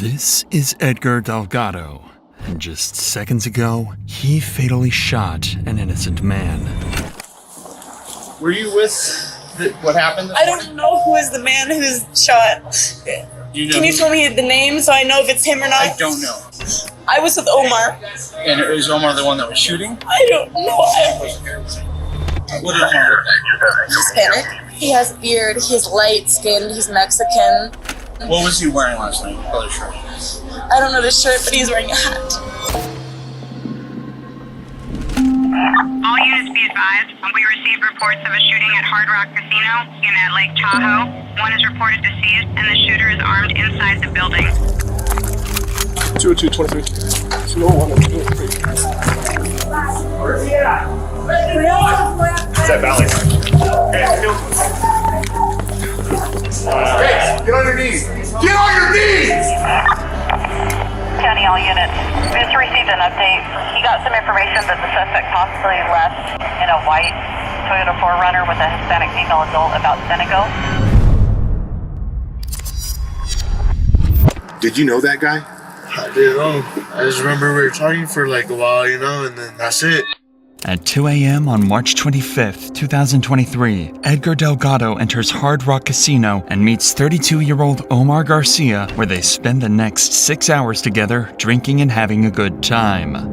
This is Edgar Delgado, and just seconds ago, he fatally shot an innocent man. Were you with what happened? I don't know who is the man who's shot. Can you tell me the name so I know if it's him or not? I don't know. I was with Omar. And is Omar the one that was shooting? I don't know. What did Omar look like? He's Hispanic. He has a beard. He's light-skinned. He's Mexican. What was he wearing last night? Color shirt. I don't know the shirt, but he's wearing a hat. All units be advised, we received reports of a shooting at Hard Rock Casino in at Lake Tahoe. One is reported deceased, and the shooter is armed inside the building. 202-23. 201 and 203. Is that Valley? Get on your knees! Get on your knees! County, all units. We just received an update. He got some information that the suspect possibly left in a white Toyota 4Runner with a Hispanic female adult about Senegal. Did you know that guy? I didn't know. I just remember we were talking for like a while, and then that's it. At 2 a.m. on March 25th, 2023, Edgar Delgado enters Hard Rock Casino and meets 32-year-old Omar Garcia, where they spend the next 6 hours together drinking and having a good time.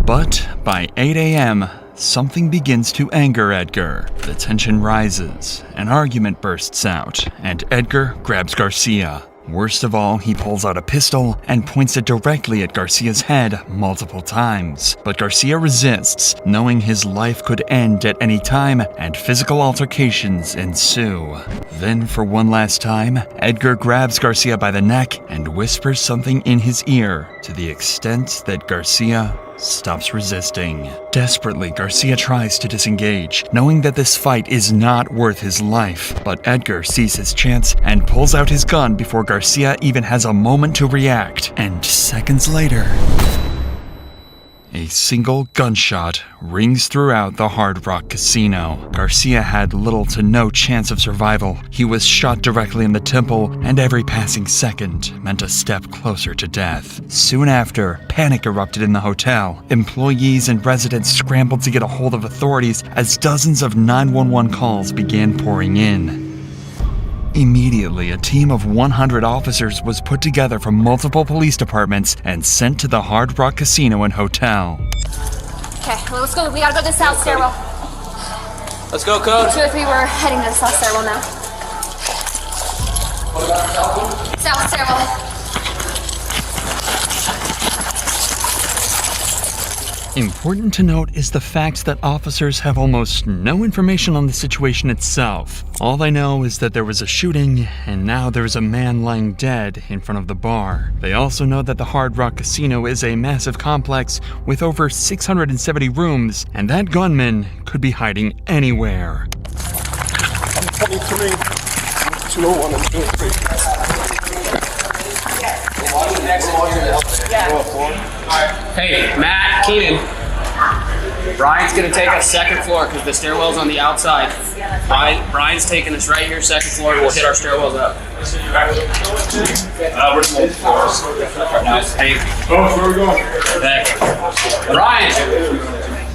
But by 8 a.m., something begins to anger Edgar. The tension rises, an argument bursts out, and Edgar grabs Garcia. Worst of all, he pulls out a pistol and points it directly at Garcia's head multiple times. But Garcia resists, knowing his life could end at any time, and physical altercations ensue. Then, for one last time, Edgar grabs Garcia by the neck and whispers something in his ear to the extent that Garcia stops resisting. Desperately, Garcia tries to disengage, knowing that this fight is not worth his life. But Edgar sees his chance and pulls out his gun before Garcia even has a moment to react. And seconds later, a single gunshot rings throughout the Hard Rock Casino. Garcia had little to no chance of survival. He was shot directly in the temple, and every passing second meant a step closer to death. Soon after, panic erupted in the hotel. Employees and residents scrambled to get a hold of authorities as dozens of 911 calls began pouring in. Immediately, a team of 100 officers was put together from multiple police departments and sent to the Hard Rock Casino and Hotel. Okay, well, let's go. We gotta go to the south stairwell. Let's go, Code. 203, we're heading to the south stairwell now. South stairwell. Important to note is the fact that officers have almost no information on the situation itself. All they know is that there was a shooting, and now there is a man lying dead in front of the bar. They also know that the Hard Rock Casino is a massive complex with over 670 rooms, and that gunman could be hiding anywhere. 23. 201 and 203. Hey, Matt, Keenan. Brian's gonna take us second floor because the stairwell's on the outside. Brian's taking us right here, second floor. We'll hit our stairwells up. We're in the floors. Hey. Oh, where are we going? Brian!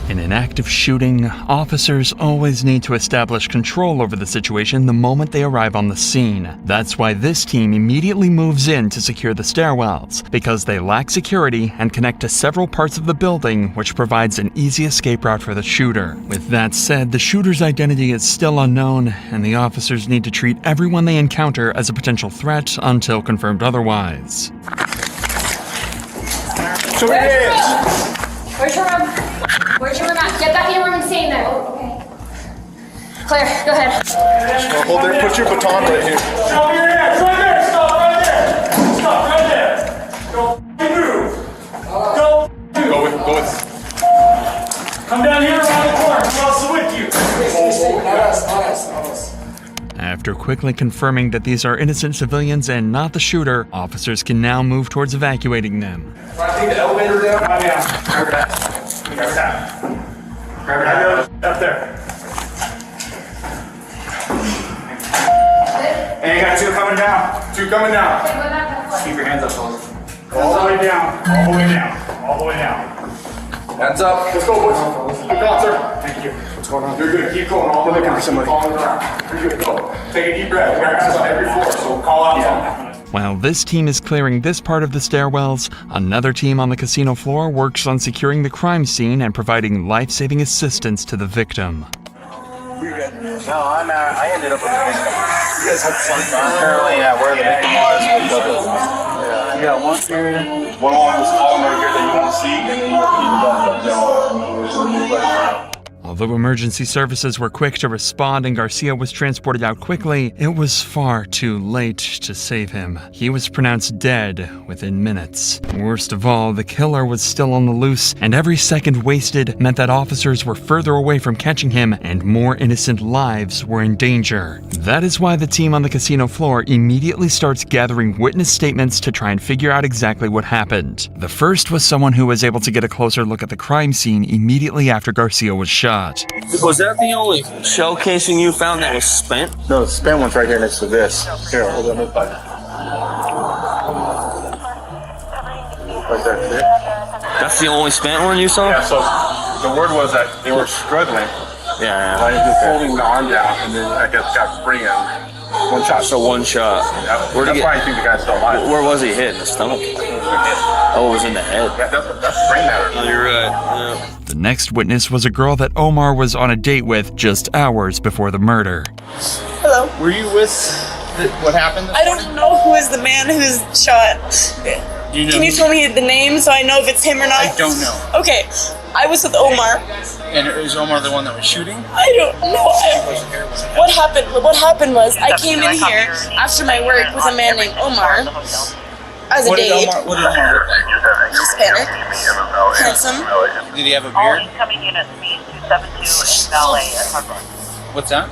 In an active shooting, officers always need to establish control over the situation the moment they arrive on the scene. That's why this team immediately moves in to secure the stairwells, because they lack security and connect to several parts of the building, which provides an easy escape route for the shooter. With that said, the shooter's identity is still unknown, and the officers need to treat everyone they encounter as a potential threat until confirmed otherwise. Show me your hands. Where's your room? Where's your room at? Get back in your room and stay in there. Okay. Claire, go ahead. Well, hold there. Put your baton right here. Show me your hands. Right there. Stop right there. Stop right there. Don't move. Don't move. Go with. Come down here around the corner. Who else is with you? Not us. After quickly confirming that these are innocent civilians and not the shooter, officers can now move towards evacuating them. I think the elevator down. Grab it out. Grab it out. Up there. And you got two coming down. Okay, go back to the floor. Keep your hands up, fellas. All the way down, all the way down, all the way down. Hands up. Let's go, boys. Good call, sir. Thank you. What's going on? You're good. Keep going all the way down. Keep falling down. You're good. Go. Take a deep breath. We're going to on every floor, so call out something. While this team is clearing this part of the stairwells, another team on the casino floor works on securing the crime scene and providing life-saving assistance to the victim. No, I ended up with the victim. You guys had fun. Apparently, yeah, where the victim was. Yeah. You got one here. One on this column right here that you want to see. And then you got Although emergency services were quick to respond and Garcia was transported out quickly, it was far too late to save him. He was pronounced dead within minutes. Worst of all, the killer was still on the loose, and every second wasted meant that officers were further away from catching him and more innocent lives were in danger. That is why the team on the casino floor immediately starts gathering witness statements to try and figure out exactly what happened. The first was someone who was able to get a closer look at the crime scene immediately after Garcia was shot. Was that the only shell casing you found that was spent? No, the spent one's right here next to this. Here, hold on. Right there. That's the only spent one you saw? Yeah, so the word was that they were struggling. Yeah. I was just holding the arm down, and then I guess got free and one shot. So one shot. That's why I think the guy's still alive. Where was he hit? In the stomach? Oh, it was in the head. Yeah, that's brain matter. Oh, you're right. Yeah. The next witness was a girl that Omar was on a date with just hours before the murder. Hello. Were you with what happened? I don't know who is the man who's shot. Do you know Can you who- tell me the name so I know if it's him or not? I don't know. Okay, I was with Omar. And is Omar the one that was shooting? I don't know. What happened was I came in here after my work with a man named Omar as a What did date. Omar look like? Hispanic, handsome. Did he have a All beard? incoming units meet 272 in Valet at Hardrock. What's that?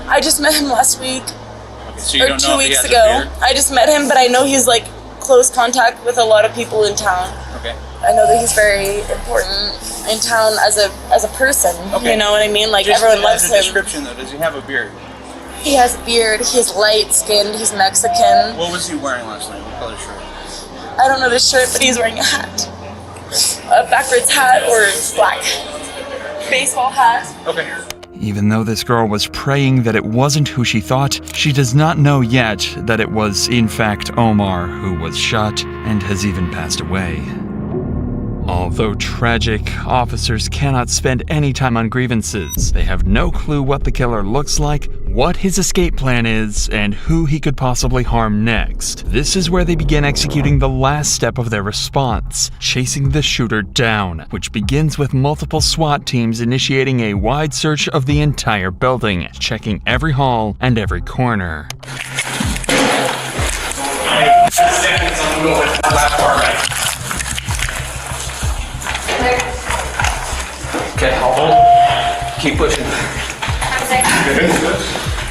I just met him last week Okay, so you or don't 2 know if he weeks has ago. a beard? I just met him, but I know he's like close contact with a lot of people in town. Okay. I know that he's very important in town as a person. Okay. You know what I mean? Like Just everyone as loves a him. description though, does he have a beard? He has a beard. He's light skinned. He's Mexican. What was he wearing last night? What color shirt? I don't know the shirt, but he's wearing a hat, a backwards hat or black baseball hat. Okay. Even though this girl was praying that it wasn't who she thought, she does not know yet that it was in fact Omar who was shot and has even passed away. Although tragic, officers cannot spend any time on grievances. They have no clue what the killer looks like, what his escape plan is, and who he could possibly harm next. This is where they begin executing the last step of their response, chasing the shooter down, which begins with multiple SWAT teams initiating a wide search of the entire building, checking every hall and every corner. Okay, I'll hold. Keep pushing.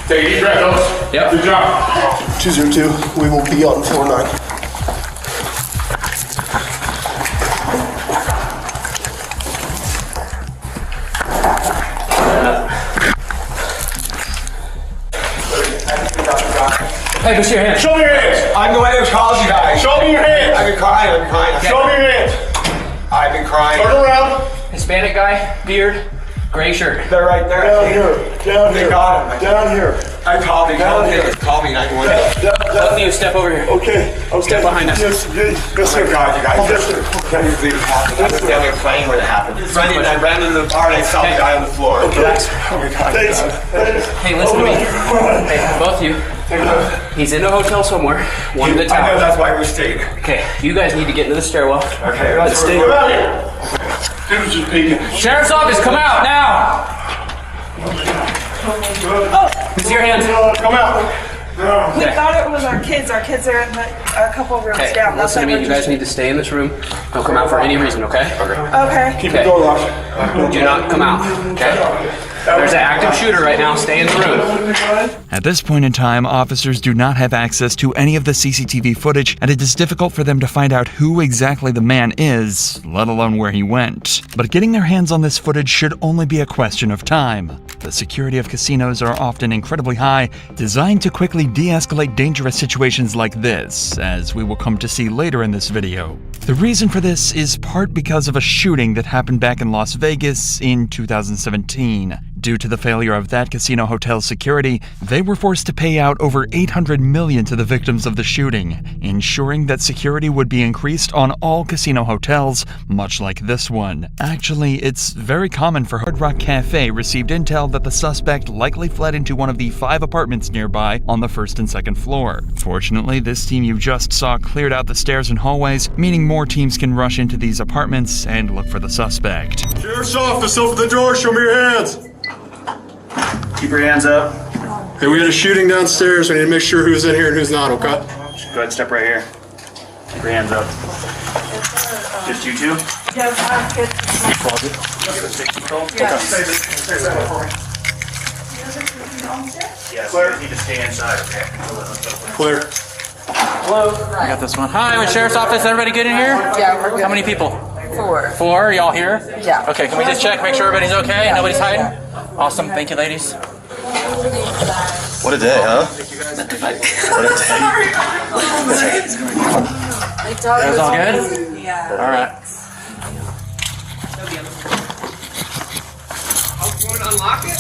Take a deep breath, fellas. Yep. Good job. 202, we will be on floor 9. Hey, push your hands. Show me your hands. I'm the one who calls you guys. Show me your hands. I've been crying. Show me your hands. I've been crying. Turn around. Hispanic guy, beard, gray shirt. They're right there. Down here. Down They here. got him. Down here. I called me. Down here. Call me 911. Both of you step over here. Okay. Step behind us. Yes, yes, Oh yes, my sir. God, you guys. Yes, sir. Can you believe it happened? I was down there playing when it happened. I ran in the bar and I saw the guy on the floor. Okay. Oh my God. Thanks. Hey, listen to me. Hey, both of you. He's in a hotel somewhere. One of the I know, towers. that's why we stayed. Okay, you guys need to get into the stairwell. Okay, Let's stay. Come out here. Dude's just peeking. Sheriff's office, come out now! It's your hands. Come out. We thought it was our kids. Our kids are in a couple rooms Okay, down. listen to me. You guys need to stay in this room. Don't come out for any reason, okay? Okay. Keep the door locked. Do not come out, okay? There's an active shooter right now. Stay in the room. At this point in time, officers do not have access to any of the CCTV footage, and it is difficult for them to find out who exactly the man is, let alone where he went. But getting their hands on this footage should only be a question of time. The security of casinos are often incredibly high, designed to quickly de-escalate dangerous situations like this, as we will come to see later in this video. The reason for this is part because of a shooting that happened back in Las Vegas in 2017. Due to the failure of that casino hotel's security, they were forced to pay out over $800 million to the victims of the shooting, ensuring that security would be increased on all casino hotels, much like this one. Actually, it's very common for Hard Rock Cafe received intel that the suspect likely fled into one of the 5 apartments nearby on the 1st and 2nd floor. Fortunately, this team you just saw cleared out the stairs and hallways, meaning more teams can rush into these apartments and look for the suspect. Sheriff's office, open the door, show me your hands. Keep your hands up. Hey, we had a shooting downstairs. We need to make sure who's in here and who's not, okay? Go ahead, step right here. Keep your hands up. Just you two? Yes, you need to stay inside, okay? Clear. I got this one. Hi, I'm at Sheriff's Office. Everybody good in here? Yeah, we're good. How many people? 4. 4? Y'all here? Yeah. Okay, can we just check, make sure everybody's okay? Yeah. Nobody's hiding? Awesome. Thank you, ladies. What a day, huh? What a day. That's all good? Yeah. All right. Unlock it?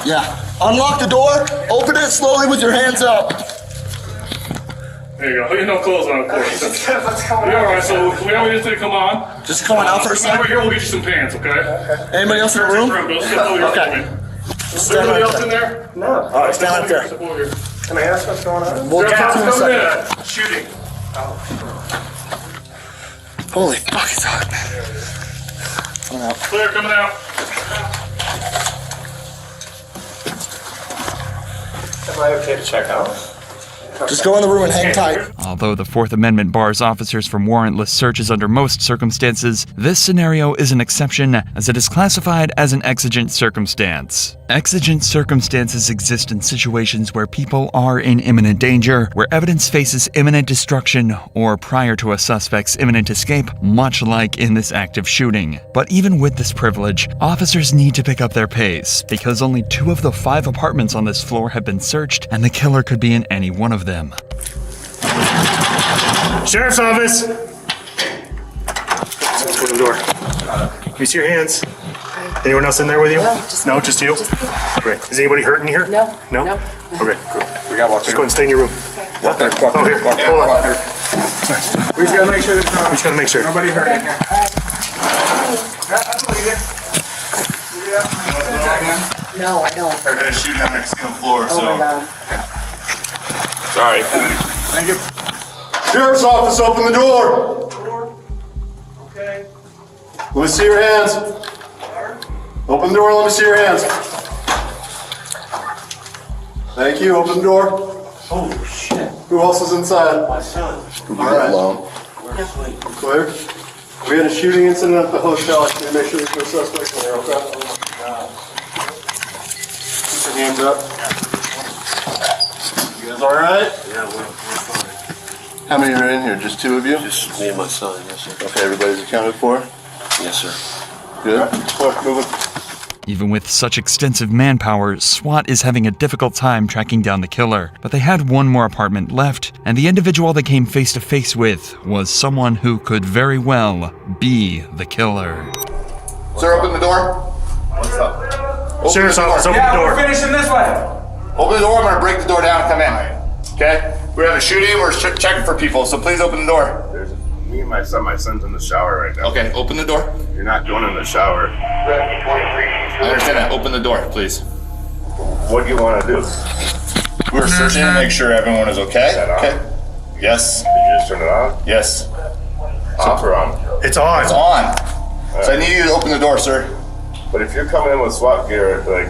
Yeah. Unlock the door, open it slowly with your hands up. There you go. You no clothes on, of course. You're all right, so we only just need to come on. Just coming out for a Over second. here, we'll get you some pants, okay? Anybody else in the room? Go step over here. Okay. Is there anybody else in there? No. All right, stand up there. Step over here. Can I ask what's going on? We'll get to you in a second. Shooting. Holy fuck, it's hot, man. Clear, coming out. Am I okay to check out? Just go in the room and hang tight. Although the Fourth Amendment bars officers from warrantless searches under most circumstances, this scenario is an exception as it is classified as an exigent circumstance. Exigent circumstances exist in situations where people are in imminent danger, where evidence faces imminent destruction, or prior to a suspect's imminent escape, much like in this active shooting. But even with this privilege, officers need to pick up their pace, because only 2 of the 5 apartments on this floor have been searched, and the killer could be in any one of them. Sheriff's office. Let's go to the door. Can you see your hands? Anyone else in there with you? No, just you? Great. Is anybody hurt in here? No. No? No. Okay, cool. We gotta walk. Just go ahead and stay in your room. What? Oh, here. Hold on. We just gotta make sure there's We just gotta make sure. nobody hurt in here. No, I don't. They're gonna shoot on the casino floor, so. Oh my God. Sorry. Thank you. Sheriff's office, open the door. Okay. Let me see your hands. Open the door, let me see your hands. Thank you, open the door. Holy shit. Who else is inside? My son. Alright. Clear? We had a shooting incident at the hotel. I need to make sure there's no suspects in there, okay? Keep your hands up. You guys alright? Yeah, we're fine. How many are in here? Just 2 of you? Just me and my son, yes, sir. Okay, everybody's accounted for? Yes, sir. Good. Look, move it. Even with such extensive manpower, SWAT is having a difficult time tracking down the killer. But they had 1 more apartment left, and the individual they came face to face with was someone who could very well be the killer. Sir, open the door. What's up? Sheriff's office, open the door. finishing this way. Open the door, I'm gonna break the door down and come in. Okay? We have a shooting, we're checking for people, so please open the door. There's me and my son's in the shower right now. Okay, open the door. You're not going in the shower. I understand that. Open the door, please. What do you want to do? We're searching to make sure everyone is okay. that on? Okay? Yes. Did you just turn it on? Yes. Off or on? It's on. It's on. So I need you to open the door, sir. But if you're coming in with SWAT gear, like,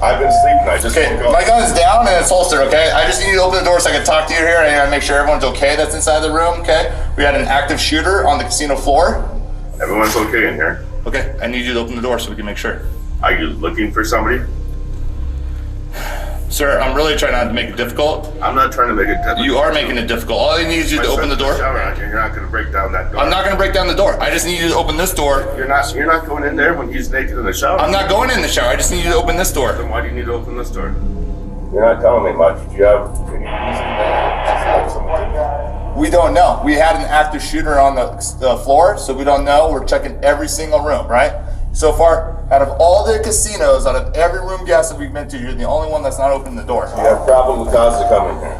I've been sleeping. I just Okay, woke up. my gun's down and it's holstered, okay? I just need you to open the door so I can talk to you here and I gotta make sure everyone's okay that's inside the room, okay? We had an active shooter on the casino floor. Everyone's okay in here. Okay, I need you to open the door so we can make sure. Are you looking for somebody? Sir, I'm really trying not to make it difficult. I'm not trying to make it difficult. You are making it difficult. All I need is you to open the door. You're not going to break down that door. I'm not going to break down the door. I just need you to open this door. You're not going in there when he's naked in the shower. I'm not going in the shower. I just need you to open this door. Then why do you need to open this door? You're not telling me much. Do you have any reason to someone? We don't know. We had an active shooter on the floor, so we don't know. We're checking every single room, right? So far, out of all the casinos, out of every room guest that we've been to, you're the only one that's not opening the door. You have probable cause to come in here.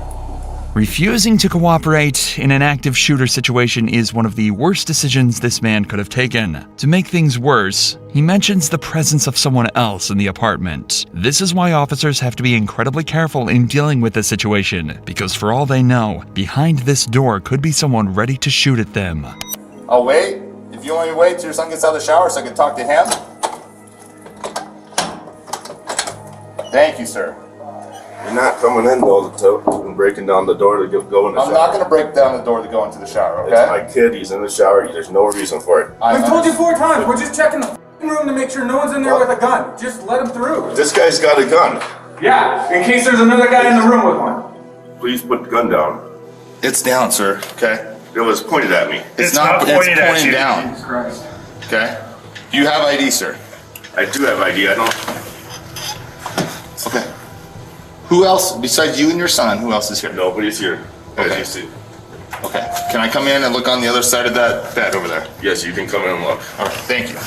Refusing to cooperate in an active shooter situation is one of the worst decisions this man could have taken. To make things worse, he mentions the presence of someone else in the apartment. This is why officers have to be incredibly careful in dealing with this situation, because for all they know, behind this door could be someone ready to shoot at them. I'll wait. If you want me to wait till your son gets out of the shower so I can talk to him. Thank you, sir. You're not coming in though and breaking down the door to go in the shower. I'm not going to break down the door to go into the shower, okay? It's my kid, he's in the shower, there's no reason for it. I've told you 4 times, we're just checking the room to make sure no one's in there with a gun. Just let him through. This guy's got a gun. Yeah, in case there's another guy in the room with one. Please put the gun down. It's down, sir, okay? It was pointed at me. It's not pointed at you. Down. Jesus Christ. Okay? Do you have ID, sir? I do have ID, I don't. Okay. Who else, besides you and your son, who else is here? Nobody's here, as Okay. you see. Okay. Can I come in and look on the other side of that bed over there? Yes, you can come in and look. All right, thank you.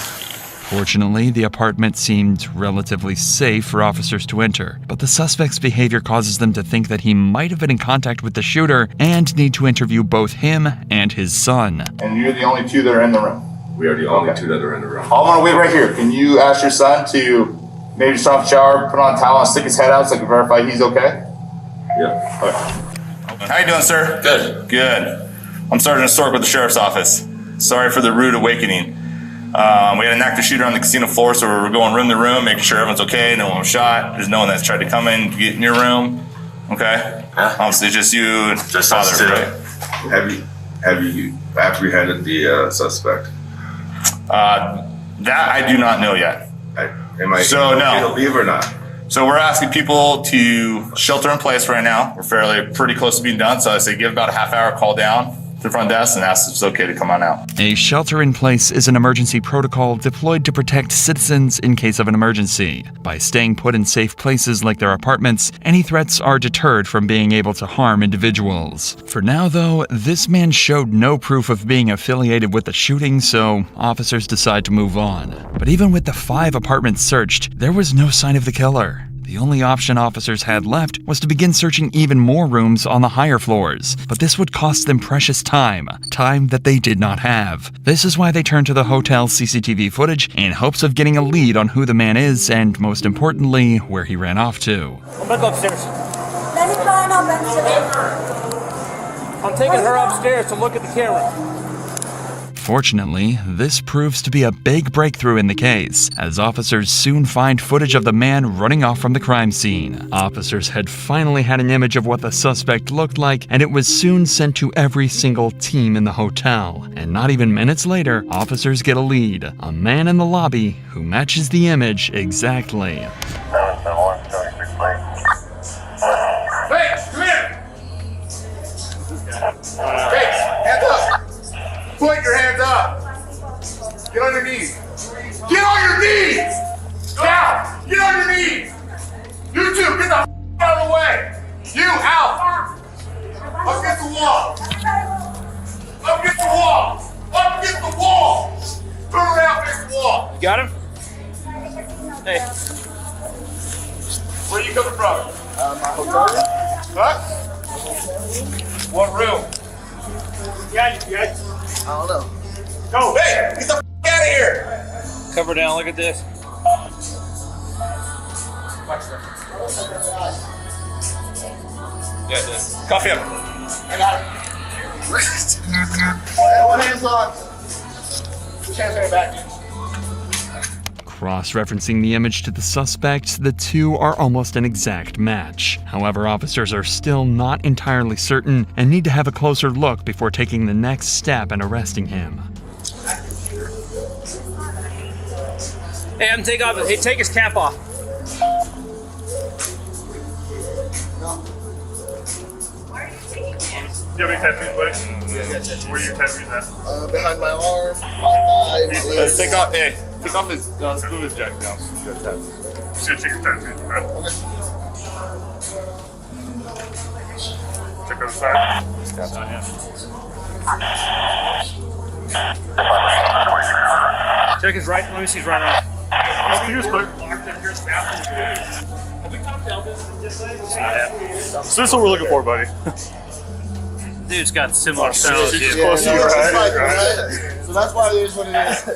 Fortunately, the apartment seemed relatively safe for officers to enter, but the suspect's behavior causes them to think that he might have been in contact with the shooter and need to interview both him and his son. And you're the only 2 that are in the room? We are the only 2 that are in the room. I'm gonna wait right here. Can you ask your son to maybe just off the shower, put on a towel and stick his head out so I can verify he's okay? Yeah. Okay. How you doing, sir? Good. Good. I'm Sergeant Stork with the Sheriff's Office. Sorry for the rude awakening. We had an active shooter on the casino floor, so we're going room to room, making sure everyone's okay, no one was shot. There's no one that's tried to come in, get in your room. Okay? Obviously, it's just you and Just father, us 2. right? Have you apprehended the suspect? That I do not know yet. Am I So, no. believe or not? So we're asking people to shelter in place right now. We're pretty close to being done, so I say give about a half hour, call down to the front desk and ask if it's okay to come on out. A shelter-in-place is an emergency protocol deployed to protect citizens in case of an emergency. By staying put in safe places like their apartments, any threats are deterred from being able to harm individuals. For now, though, this man showed no proof of being affiliated with the shooting, so officers decide to move on. But even with the 5 apartments searched, there was no sign of the killer. The only option officers had left was to begin searching even more rooms on the higher floors, but this would cost them precious time that they did not have. This is why they turned to the hotel's CCTV footage in hopes of getting a lead on who the man is and, most importantly, where he ran off to. I'm gonna go upstairs. I'm taking her upstairs to look at the camera. Fortunately, this proves to be a big breakthrough in the case, as officers soon find footage of the man running off from the crime scene. Officers had finally had an image of what the suspect looked like, and it was soon sent to every single team in the hotel. And not even minutes later, officers get a lead, a man in the lobby who matches the image exactly. Hey, come here! Hey, hands up! Put your hands up! Get on your knees! Get on your knees! Down! Get on your knees! You two, get the out of the way! You, out! Up against the wall! Up against the wall! Up against the wall! Turn around against the wall! You got him? Hey. Where are you coming from? My hotel room. Huh? What room? Yeah. I don't know. Go, hey, get the out of here! Cover down, look at this. Yeah, this. Cuff him. I got him. One hand's on. Two hands on your back. Cross-referencing the image to the suspect, the two are almost an exact match. However, officers are still not entirely certain and need to have a closer look before taking the next step and arresting him. Hey, I'm take his cap off. Do you have any tattoos, buddy? Yeah, I got tattoos. Where are your tattoos at? Behind my arm, my thigh, my leg. Take off his, let's move his jacket down. Just gonna check your tattoos, right? Okay. Check on the side. That's on him. Check his right. Let me see his right arm. He was clear. So this is what we're looking for, buddy. Dude's got similar style to you. Close to you, right? So that's why it is what it is.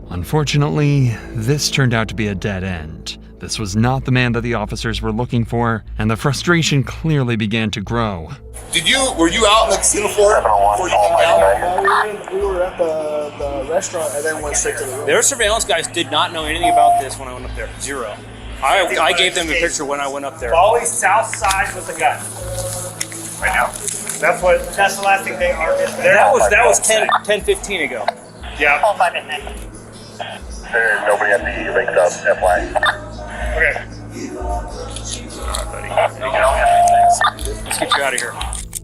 Unfortunately, this turned out to be a dead end. This was not the man that the officers were looking for, and the frustration clearly began to grow. Were you out in the casino floor before you came out? We were at the restaurant and then went straight to the room. Their surveillance guys did not know anything about this when I went up there. Zero. I gave them a picture when I went up there. Always south side with the gun. Right now. That's the last thing they are. That was 10-15 ago. Yeah. There's nobody at the lake up, FY. Okay. Let's get you out of here.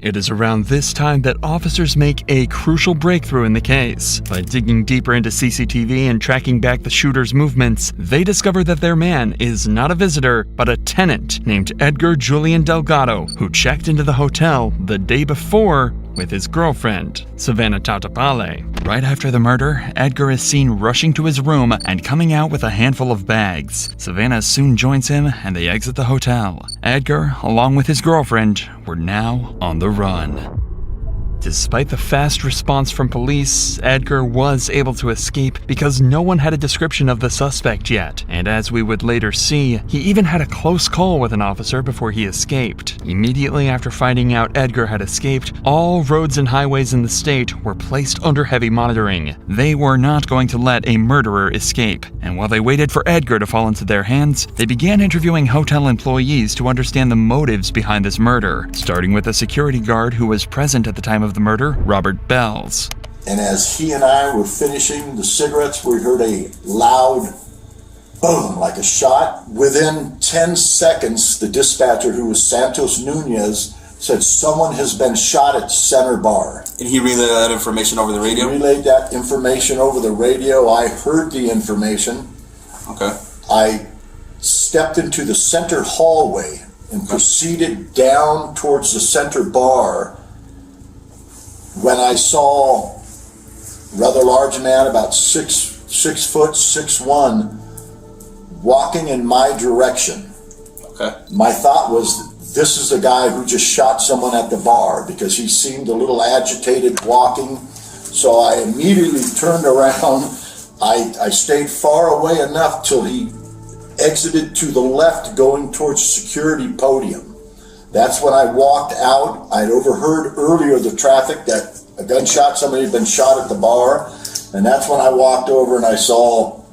It is around this time that officers make a crucial breakthrough in the case. By digging deeper into CCTV and tracking back the shooter's movements, they discover that their man is not a visitor, but a tenant named Edgar Julian Delgado, who checked into the hotel the day before with his girlfriend, Savannah Tautapale. Right after the murder, Edgar is seen rushing to his room and coming out with a handful of bags. Savannah soon joins him and they exit the hotel. Edgar, along with his girlfriend, were now on the run. Despite the fast response from police, Edgar was able to escape because no one had a description of the suspect yet. And as we would later see, he even had a close call with an officer before he escaped. Immediately after finding out Edgar had escaped, all roads and highways in the state were placed under heavy monitoring. They were not going to let a murderer escape. And while they waited for Edgar to fall into their hands, they began interviewing hotel employees to understand the motives behind this murder, starting with a security guard who was present at the time of the murder, Robert Bells. And as he and I were finishing the cigarettes, we heard a loud boom, like a shot. Within 10 seconds, the dispatcher, who was Santos Nunez, said someone has been shot at Center Bar. And he relayed that information over the radio? He relayed that information over the radio. I heard the information. Okay. I stepped into the center hallway and proceeded down towards the Center Bar when I saw a rather large man, about 6 foot, 6'1", walking in my direction. Okay. My thought was, this is the guy who just shot someone at the bar, because he seemed a little agitated walking. So I immediately turned around. I stayed far away enough till he exited to the left going towards the security podium. That's when I walked out. I'd overheard earlier the traffic that a gunshot, somebody had been shot at the bar. And that's when I walked over and I saw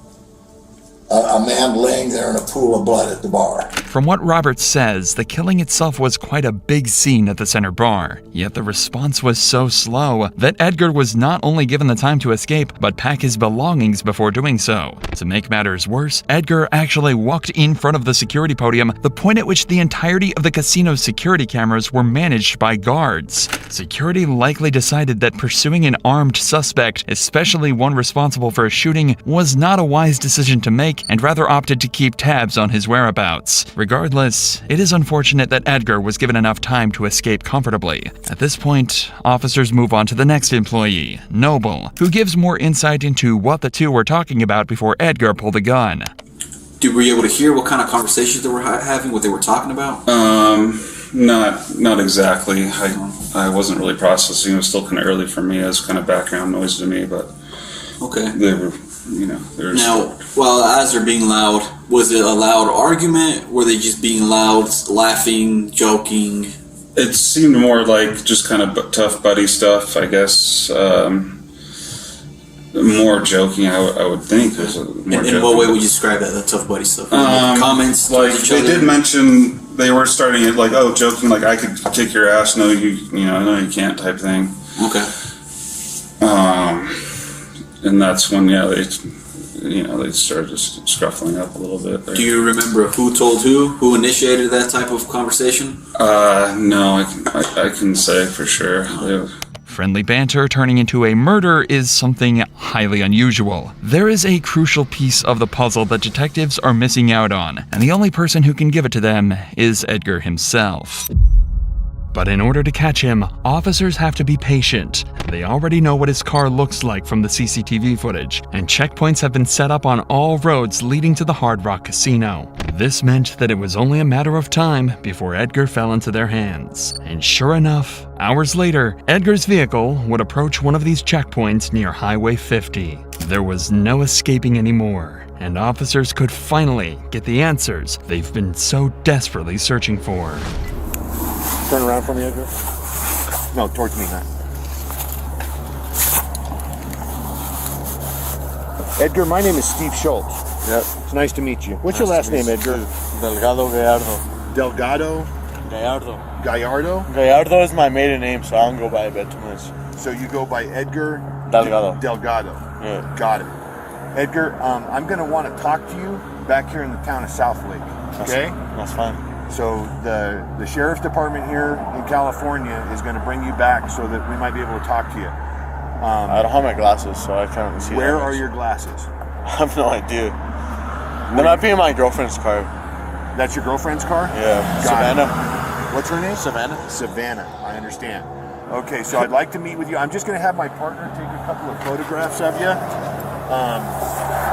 a man laying there in a pool of blood at the bar. From what Robert says, the killing itself was quite a big scene at the Center Bar. Yet the response was so slow that Edgar was not only given the time to escape, but pack his belongings before doing so. To make matters worse, Edgar actually walked in front of the security podium, the point at which the entirety of the casino's security cameras were managed by guards. Security likely decided that pursuing an armed suspect, especially one responsible for a shooting, was not a wise decision to make, and rather opted to keep tabs on his whereabouts. Regardless, it is unfortunate that Edgar was given enough time to escape comfortably. At this point, officers move on to the next employee, Noble, who gives more insight into what the two were talking about before Edgar pulled the gun. Were you able to hear what kind of conversations they were having, what they were talking about? Not exactly. I wasn't really processing. It was still kind of early for me as kind of background noise to me, but okay. They were, Now, well, as they're being loud, was it a loud argument? Were they just being loud, laughing, joking? It seemed more like just kind of tough buddy stuff, I guess. More joking, I would think. In what way would you describe that, the tough buddy stuff? Comments like each they other? did mention they were starting it like, oh, joking, like I could kick your ass. No, no, you can't, type thing. Okay. And that's when, they started just scuffling up a little bit. There. Do you remember who told who initiated that type of conversation? No, I can say for sure. Friendly banter turning into a murder is something highly unusual. There is a crucial piece of the puzzle that detectives are missing out on, and the only person who can give it to them is Edgar himself. But in order to catch him, officers have to be patient. They already know what his car looks like from the CCTV footage, and checkpoints have been set up on all roads leading to the Hard Rock Casino. This meant that it was only a matter of time before Edgar fell into their hands. And sure enough, hours later, Edgar's vehicle would approach one of these checkpoints near Highway 50. There was no escaping anymore, and officers could finally get the answers they've been so desperately searching for. Turn around for me, Edgar. No, towards me, man. Edgar, my name is Steve Schultz. Yep. It's nice to meet you. What's your last name, Edgar? Delgado Gallardo. Delgado? Gallardo. Gallardo? Gallardo is my maiden name, so I don't go by it, but too much. So you go by Edgar? Delgado. Delgado. Yeah. Got it. Edgar, I'm going to want to talk to you back here in the town of South Lake. Okay? That's fine. So the sheriff's department here in California is going to bring you back so that we might be able to talk to you. I don't have my glasses, so I can't really see. Where are your glasses? I have no idea. They might be in my girlfriend's car. That's your girlfriend's car? Yeah. Savannah. What's her name? Savannah. Savannah. I understand. Okay, so I'd like to meet with you. I'm just going to have my partner take a couple of photographs of you.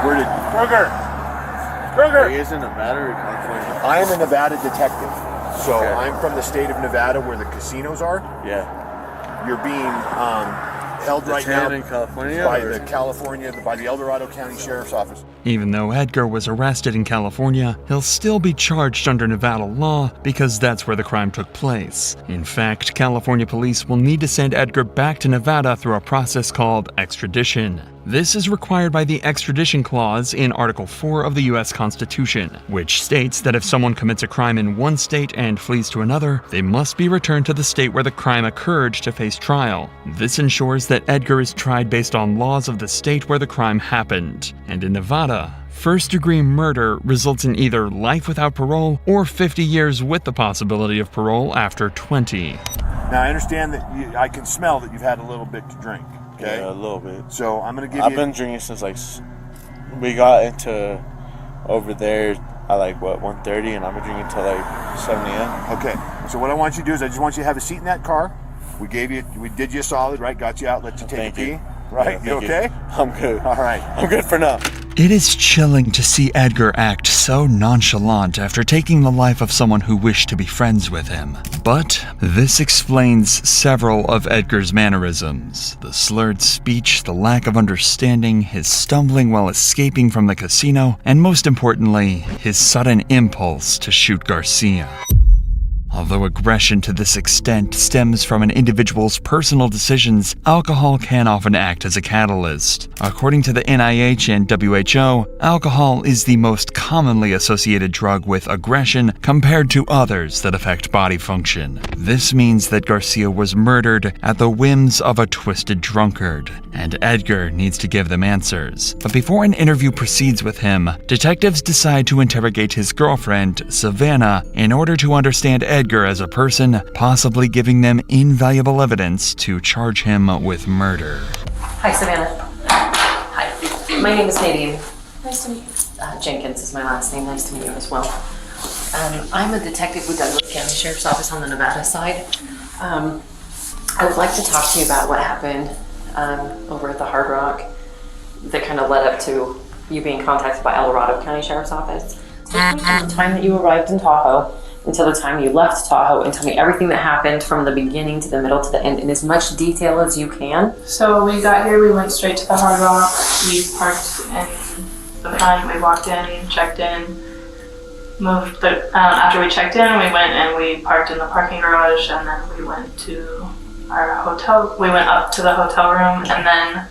Where did Kruger? He is in Nevada or California? I am a Nevada detective. So Okay. I'm from the state of Nevada where the casinos are. Yeah. You're being held right now in California by the El Dorado County Sheriff's Office. Even though Edgar was arrested in California, he'll still be charged under Nevada law because that's where the crime took place. In fact, California police will need to send Edgar back to Nevada through a process called extradition. This is required by the extradition clause in Article 4 of the U.S. Constitution, which states that if someone commits a crime in one state and flees to another, they must be returned to the state where the crime occurred to face trial. This ensures that Edgar is tried based on laws of the state where the crime happened. And in Nevada, first-degree murder results in either life without parole or 50 years with the possibility of parole after 20. Now, I understand that I can smell that you've had a little bit to drink. Okay? Yeah, a little bit. So I'm going to give I've been drinking since we got into over there at 1:30, and I've been drinking till 7 a.m. Okay. So what I want you to do is I just want you to have a seat in that car. We did you a solid, right? Got you out, let you take a pee. Right? Yeah, you okay? I'm good. All right. I'm good for now. It is chilling to see Edgar act so nonchalant after taking the life of someone who wished to be friends with him. But this explains several of Edgar's mannerisms. The slurred speech, the lack of understanding, his stumbling while escaping from the casino, and most importantly, his sudden impulse to shoot Garcia. Although aggression to this extent stems from an individual's personal decisions, alcohol can often act as a catalyst. According to the NIH and WHO, alcohol is the most commonly associated drug with aggression compared to others that affect body function. This means that Garcia was murdered at the whims of a twisted drunkard, and Edgar needs to give them answers. But before an interview proceeds with him, detectives decide to interrogate his girlfriend, Savannah, in order to understand Edgar as a person, possibly giving them invaluable evidence to charge him with murder. Hi, Savannah. Hi. My name is Nadine. Nice to meet you. Jenkins is my last name. Nice to meet you as well. I'm a detective with Douglas County Sheriff's Office on the Nevada side. I would like to talk to you about what happened over at the Hard Rock that kind of led up to you being contacted by El Dorado County Sheriff's Office. So from the time that you arrived in Tahoe until the time you left Tahoe, and tell me everything that happened from the beginning to the middle to the end in as much detail as you can. So we got here, we went straight to the Hard Rock. We parked in the front, we walked in, checked in, moved. After we checked in, we went and we parked in the parking garage, and then we went to our hotel. We went up to the hotel room, and then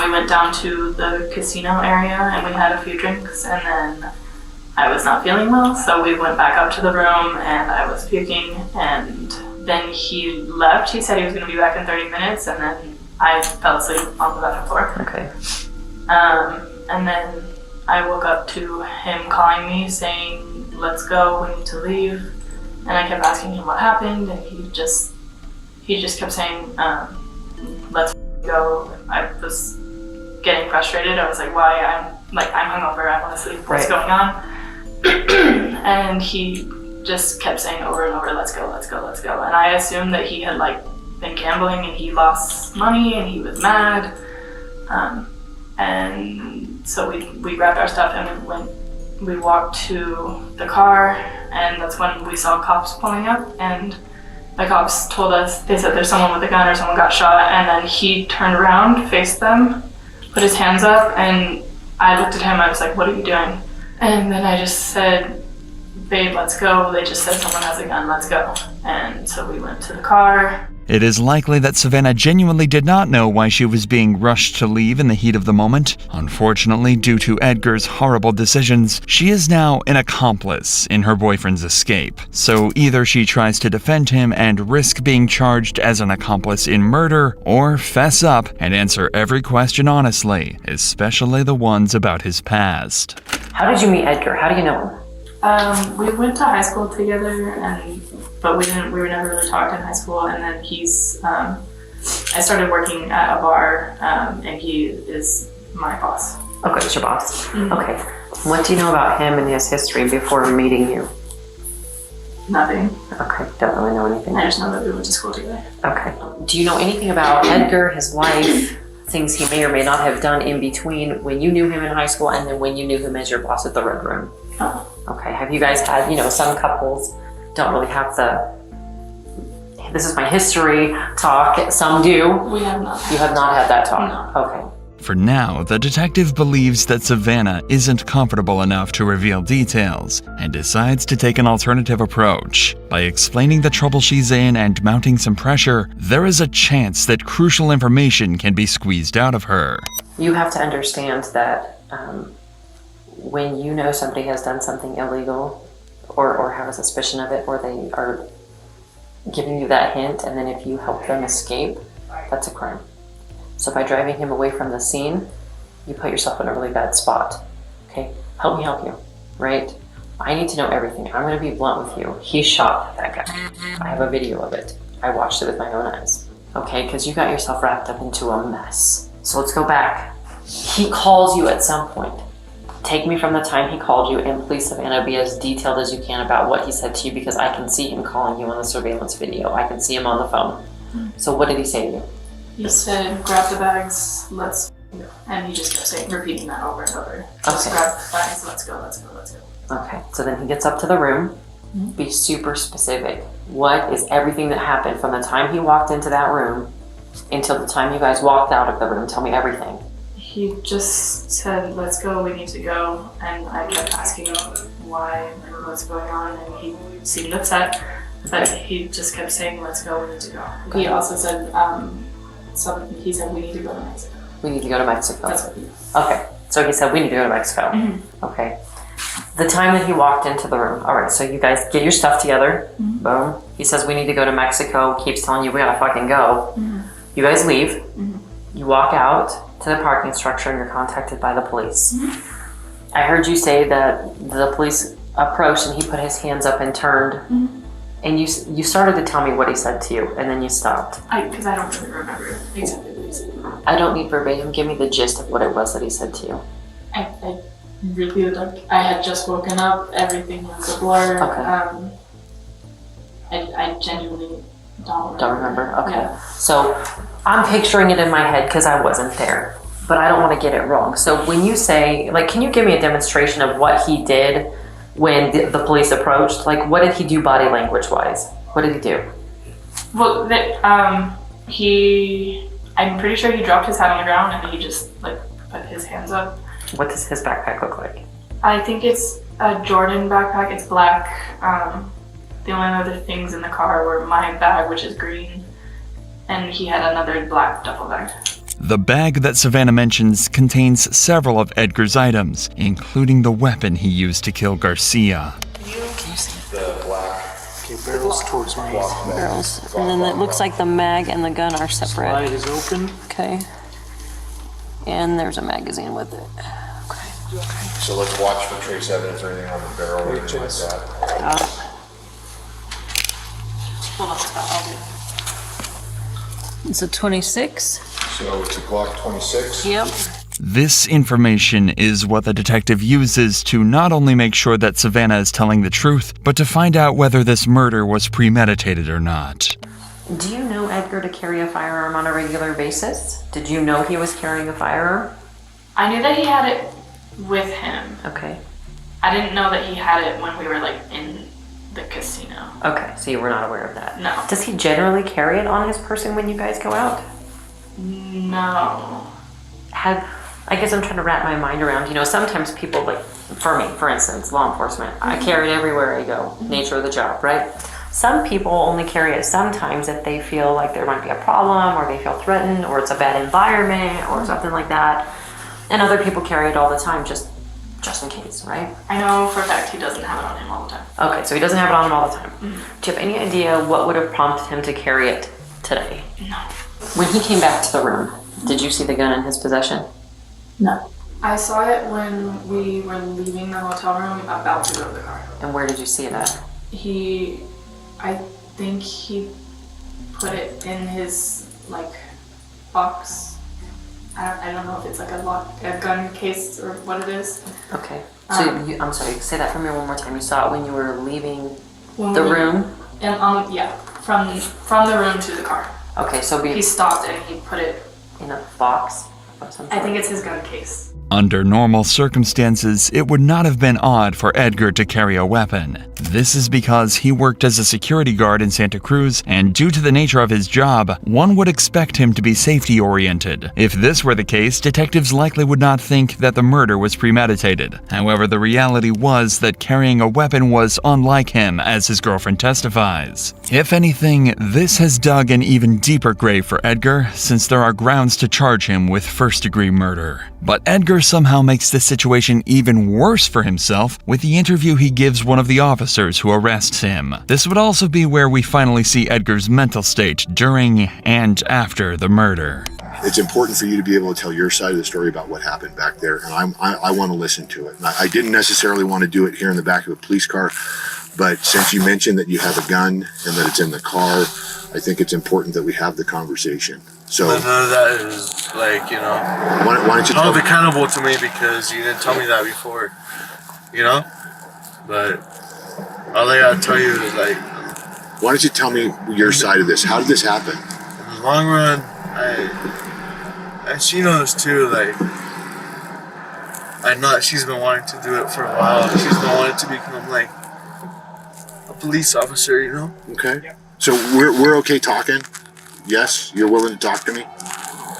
we went down to the casino area, and we had a few drinks, and then I was not feeling well, so we went back up to the room, and I was puking, and then he left. He said he was going to be back in 30 minutes, and then I fell asleep on the bathroom floor. Okay. And then I woke up to him calling me saying, let's go, we need to leave. And I kept asking him what happened, and he just kept saying, let's go. I was getting frustrated. I was like, why? I'm hungover, I want to sleep, what's going on? And he just kept saying over and over, let's go, let's go, let's go. And I assumed that he had been gambling and he lost money and he was mad. And so we grabbed our stuff and we walked to the car, and that's when we saw cops pulling up, and the cops told us, they said there's someone with a gun or someone got shot, and then he turned around, faced them, put his hands up, and I looked at him, I was like, what are you doing? And then I just said, babe, let's go. They just said someone has a gun, let's go. And so we went to the car. It is likely that Savannah genuinely did not know why she was being rushed to leave in the heat of the moment. Unfortunately, due to Edgar's horrible decisions, she is now an accomplice in her boyfriend's escape. So either she tries to defend him and risk being charged as an accomplice in murder, or fess up and answer every question honestly, especially the ones about his past. How did you meet Edgar? How do you know him? We went to high school together, but we were never really talked in high school. And then I started working at a bar, and he is my boss. Okay, he's your boss. Mm-hmm. Okay. What do you know about him and his history before meeting you? Nothing. Okay, don't really know anything. I just know that we went to school together. Okay. Do you know anything about Edgar, his life, things he may or may not have done in between when you knew him in high school and then when you knew him as your boss at the Red Room? Oh. Okay. Have you guys had, some couples don't really have this is my history talk. Some do. We have not. You have not had that talk? No. Okay. For now, the detective believes that Savannah isn't comfortable enough to reveal details and decides to take an alternative approach. By explaining the trouble she's in and mounting some pressure, there is a chance that crucial information can be squeezed out of her. You have to understand that when you know somebody has done something illegal or have a suspicion of it, or they are giving you that hint, and then if you help them escape, that's a crime. So by driving him away from the scene, you put yourself in a really bad spot. Okay, help me help you, right? I need to know everything. I'm gonna be blunt with you. He shot that guy. I have a video of it. I watched it with my own eyes. Okay, because you got yourself wrapped up into a mess. So let's go back. He calls you at some point. Take me from the time he called you, and please, Savannah, be as detailed as you can about what he said to you, because I can see him calling you on the surveillance video. I can see him on the phone. So what did he say to you? He said, grab the bags, let's go. And he just kept repeating that over and over. Just grab the bags, let's go, let's go, let's go. Okay, so then he gets up to the room. Be super specific. What is everything that happened from the time he walked into that room until the time you guys walked out of the room? Tell me everything. He just said, let's go, we need to go. And I kept asking him why and what's going on, and he seemed upset. But he just kept saying, let's go, we need to go. He also said, he said, we need to go to Mexico. We need to go to Mexico. That's what he said. Okay, so he said, we need to go to Mexico. Mm-hmm. Okay. The time that he walked into the room, all right, so you guys get your stuff together. Mm-hmm. Boom. He says, we need to go to Mexico, keeps telling you, we gotta fucking go. Mm-hmm. You guys leave. Mm-hmm. You walk out to the parking structure and you're contacted by the police. Mm-hmm. I heard you say that the police approached and he put his hands up and turned. Mm-hmm. And you started to tell me what he said to you, and then you stopped. Because I don't really remember exactly what he said. I don't need verbatim. Give me the gist of what it was that he said to you. I really don't. I had just woken up. Everything was a blur. Okay. I genuinely don't remember. Don't remember? Okay. Yeah. So I'm picturing it in my head because I wasn't there, but I don't want to get it wrong. So when you say, can you give me a demonstration of what he did when the police approached? What did he do body language wise? What did he do? Well, I'm pretty sure he dropped his hat on the ground and he just put his hands up. What does his backpack look like? I think it's a Jordan backpack. It's black. The only other things in the car were my bag, which is green, and he had another black duffel bag. The bag that Savannah mentions contains several of Edgar's items, including the weapon he used to kill Garcia. Can you see the black? Okay, barrels towards me. Barrels. And then it looks like the mag and the gun are separate. Slide is open. Okay. And there's a magazine with it. So let's watch for trace evidence or anything on the barrel or anything like that. Hold on, stop. I'll do it. It's a 26. So it's a Glock 26? Yep. This information is what the detective uses to not only make sure that Savannah is telling the truth, but to find out whether this murder was premeditated or not. Do you know Edgar to carry a firearm on a regular basis? Did you know he was carrying a firearm? I knew that he had it with him. Okay. I didn't know that he had it when we were like in the casino. Okay, so you were not aware of that. No. Does he generally carry it on his person when you guys go out? No. I guess I'm trying to wrap my mind around, you know, sometimes people, like, for me, for instance, law enforcement, I carry it everywhere I go, nature of the job, right? Some people only carry it sometimes if they feel like there might be a problem, or they feel threatened, or it's a bad environment, or something like that. And other people carry it all the time, just in case, right? I know for a fact he doesn't have it on him all the time. Okay, so he doesn't have it on him all the time. Do you have any idea what would have prompted him to carry it today? No. When he came back to the room, did you see the gun in his possession? No. I saw it when we were leaving the hotel room about to go to the car. And where did you see it at? I think he put it in his, like, box. I don't know if it's like a gun case or what it is. Okay. So I'm sorry, say that for me one more time. You saw it when you were leaving When the we- room? And yeah, from the room to the car. Okay, so he stopped and he put it in a box of some sort? I think it's his gun case. Under normal circumstances, it would not have been odd for Edgar to carry a weapon. This is because he worked as a security guard in Santa Cruz, and due to the nature of his job, one would expect him to be safety-oriented. If this were the case, detectives likely would not think that the murder was premeditated. However, the reality was that carrying a weapon was unlike him, as his girlfriend testifies. If anything, this has dug an even deeper grave for Edgar, since there are grounds to charge him with first-degree murder. But Edgar somehow makes the situation even worse for himself with the interview he gives one of the officers who arrests him. This would also be where we finally see Edgar's mental state during and after the murder. It's important for you to be able to tell your side of the story about what happened back there, and I want to listen to it. And I didn't necessarily want to do it here in the back of a police car, but since you mentioned that you have a gun and that it's in the car, I think it's important that we have the conversation. So but none of that is like, you know, why don't you held accountable to me because you didn't tell me that before, you know? But all I gotta tell you is like, why don't you tell me your side of this? How did this happen? In the long run, and she knows too, like, she's been wanting to do it for a while. She's been wanting to become like a police officer, you know? Okay. So we're okay talking? Yes? You're willing to talk to me?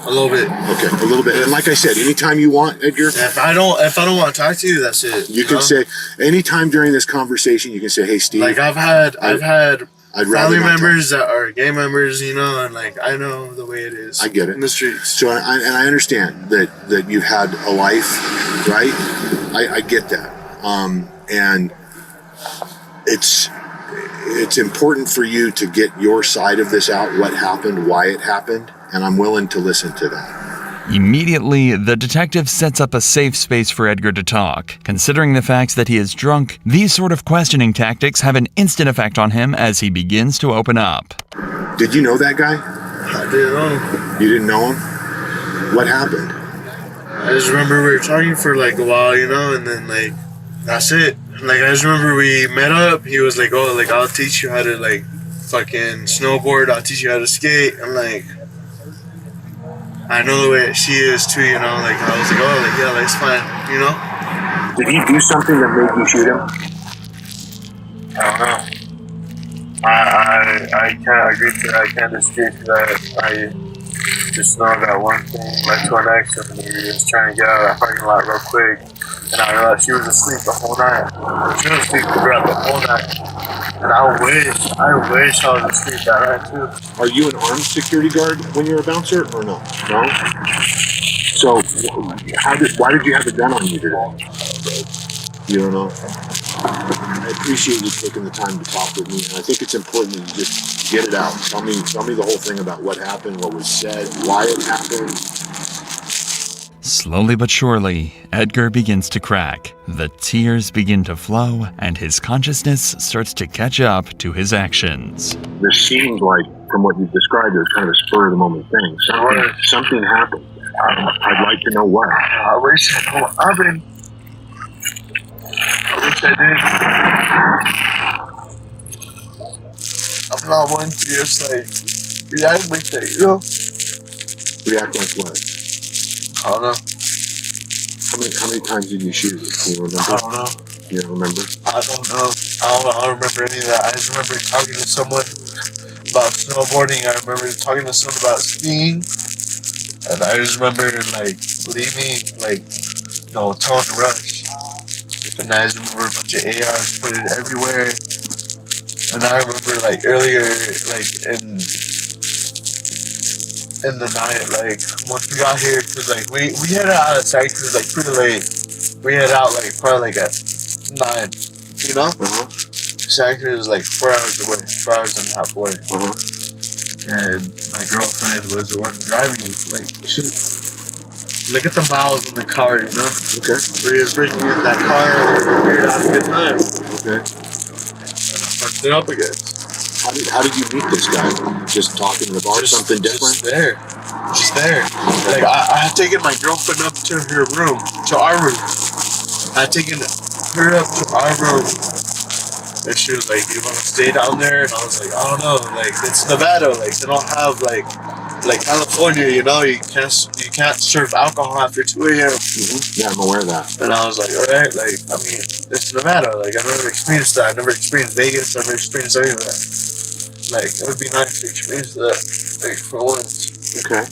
A little bit. Okay, a little bit. And like I said, anytime you want, Edgar. If I don't want to talk to you, that's it. You can say anytime during this conversation, you can say, "Hey, Steve." Like I've had family not members that are gay members, you know, and like I know the way it is. I get it. In the streets. So I understand that you've had a life, right? I get that. And it's important for you to get your side of this out, what happened, why it happened, and I'm willing to listen to that. Immediately, the detective sets up a safe space for Edgar to talk. Considering the fact that he is drunk, these sort of questioning tactics have an instant effect on him as he begins to open up. Did you know that guy? I didn't know him. You didn't know him? What happened? I just remember we were talking for like a while, you know, and then like that's it. Like I just remember we met up. He was like, "Oh, like I'll teach you how to like fucking snowboard. I'll teach you how to skate." And like I know the way she is too, you know. Like I was like, "Oh, like yeah, that's fine," you know. Did he do something that made you shoot him? I don't know. I can't agree to that. I can't dispute that. I just know that one thing led to an next, and we was trying to get out of that parking lot real quick. And I realized she was asleep the whole night. She was asleep throughout the whole night. And I wish I was asleep that night too. Are you an armed security guard when you're a bouncer or no? No? So why did you have a gun on you today? You don't know? I appreciate you taking the time to talk with me, and I think it's important that you just get it out. Tell me the whole thing about what happened, what was said, why it happened. Slowly but surely, Edgar begins to crack. The tears begin to flow, and his consciousness starts to catch up to his actions. This seems like, from what you've described, as kind of a spur of the moment thing. Something happened. I'd like to know what. I wish I know what happened. I wish I did. I'm not one to just like react like that, you know? React like what? I don't know. How many times did you shoot it? Do you remember? I don't know. You don't remember? I don't know. I don't remember any of that. I just remember talking to someone about snowboarding. I remember talking to someone about skiing. And I just remember, like, leaving, like, no, telling to rush. And I just remember a bunch of ARs put it everywhere. And I remember, like, earlier, like, in the night, like, once we got here, cause like, we headed out of Santa Cruz, like, pretty late. We headed out, like, probably, like, at 9, you know? Santa Cruz is, like, 4 hours away, 4 hours and a half away. And my girlfriend was the one driving, like, shoot. Look at the miles in the car, you know? Okay. We was breaking in that car, we had a good time. Okay. And I fucked it up again. How did you meet this guy? Just talking in the bar, something different? Just there. Like, I had taken my girlfriend up to her room, to our room. I had taken her up to our room. And she was like, you want to stay down there? And I was like, I don't know. Like, it's Nevada. Like, they don't have, like California, you know? You can't serve alcohol after 2 a.m. Yeah, I'm aware of that. And I was like, all right. Like, I mean, it's Nevada. Like, I've never experienced that. I've never experienced Vegas. I've never experienced any of that. Like, it would be nice to experience that, like, for once. Okay.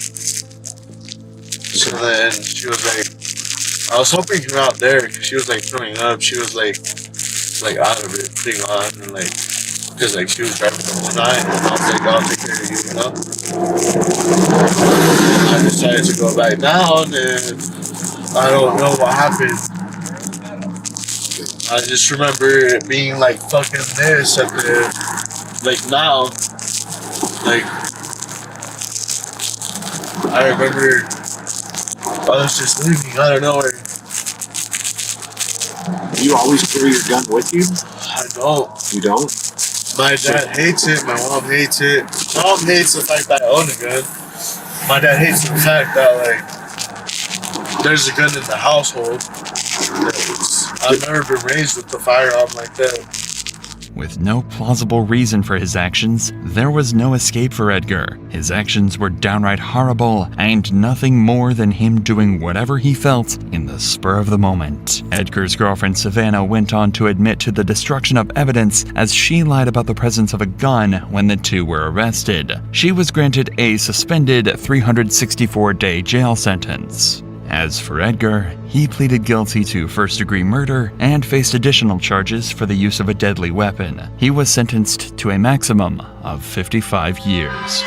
So then she was like, I was hoping you're out there because she was like throwing up. She was like out of it, pretty on, and like, because like she was driving the whole night, and I was like, I'll take care of you, you know? And I decided to go back down, and I don't know what happened. I just remember it being like fucking this at the, like now, like, I remember I was just leaving out of nowhere. You always carry your gun with you? I don't. You don't? My dad hates it, my mom hates it. My mom hates the fact that I own a gun. My dad hates the fact that, like, there's a gun in the household. I've never been raised with the firearm like that. With no plausible reason for his actions, there was no escape for Edgar. His actions were downright horrible, and nothing more than him doing whatever he felt in the spur of the moment. Edgar's girlfriend Savannah went on to admit to the destruction of evidence as she lied about the presence of a gun when the two were arrested. She was granted a suspended 364-day jail sentence. As for Edgar, he pleaded guilty to first-degree murder and faced additional charges for the use of a deadly weapon. He was sentenced to a maximum of 55 years.